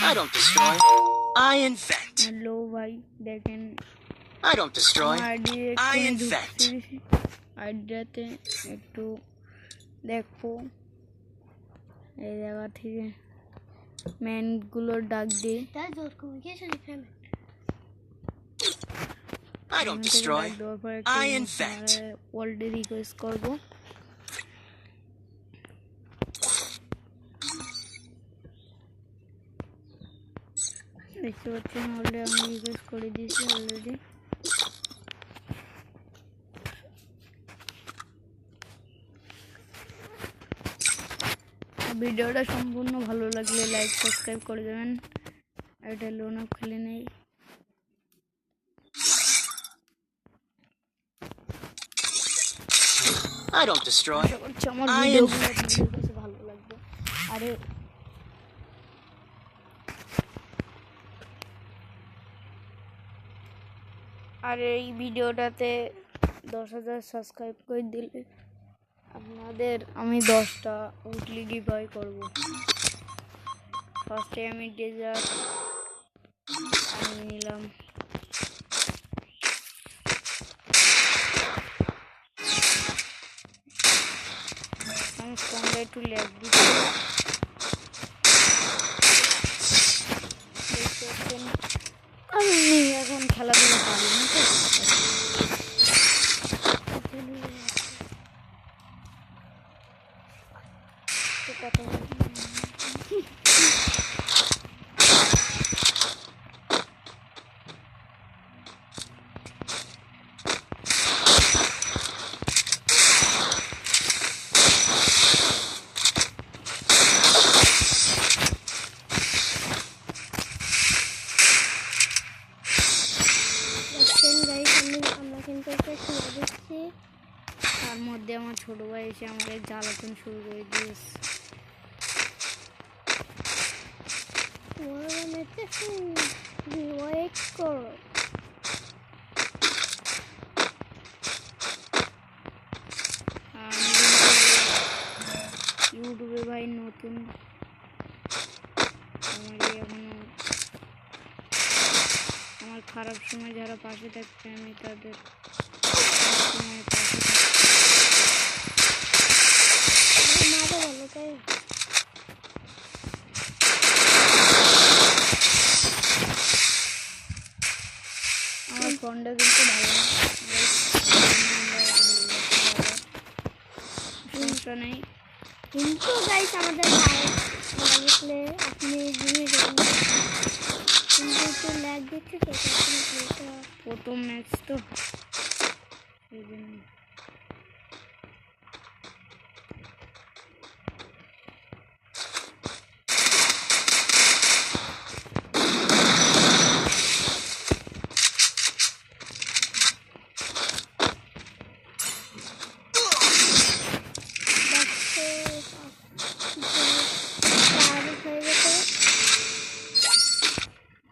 I don't destroy. I invent. Hello ভাই দেখেন I don't destroy. I idea invent. আইডিয়াতে একটু দেখো এই জায়গা থেকে ম্যানগুলোর ডাক দিই I don't destroy. I invent. ওয়ার্ল্ডে রিকোয়েস্ট করবো দেখতে পাচ্ছেন অলরেডি আমি রিকোয়েস্ট করে দিয়েছি অলরেডি ভিডিওটা সম্পূর্ণ ভালো লাগলে লাইক সাবস্ক্রাইব করে দেবেন আর এটা লোন আপ খেলে নেই I don't destroy. আমার I ভিডিওগুলো invent. আপনাদের কাছে ভালো লাগবে আর এই ভিডিওটাতে 10,000 সাবস্ক্রাইব করে দিলে আপনাদের আমি 10টা উইকলি গিভঅ্যাওয়ে করব ফার্স্টে আমি ডেজার্ট নিলাম আমি ফোনটা একটু ল্যাগ দিচ্ছি আমি এখন খেলাধুলা পারি না তো কথা তার মধ্যে আমার ছোট ভাই এসে আমাকে জ্বালাতন শুরু করে দিয়েছে ইউটিউবে ভাই নতুন আমার খারাপ সময় যারা পাশে থাকছে আমি তাদের সময় পাশে আমার ফোনটা কিন্তু ভালো না সমস্যা নেই কিন্তু গাইস আমাদের লাগলে আপনি জেনে যাবেন কিন্তু একটু ল্যাগ দিচ্ছে তো প্রথম ম্যাচ তো এই জন্য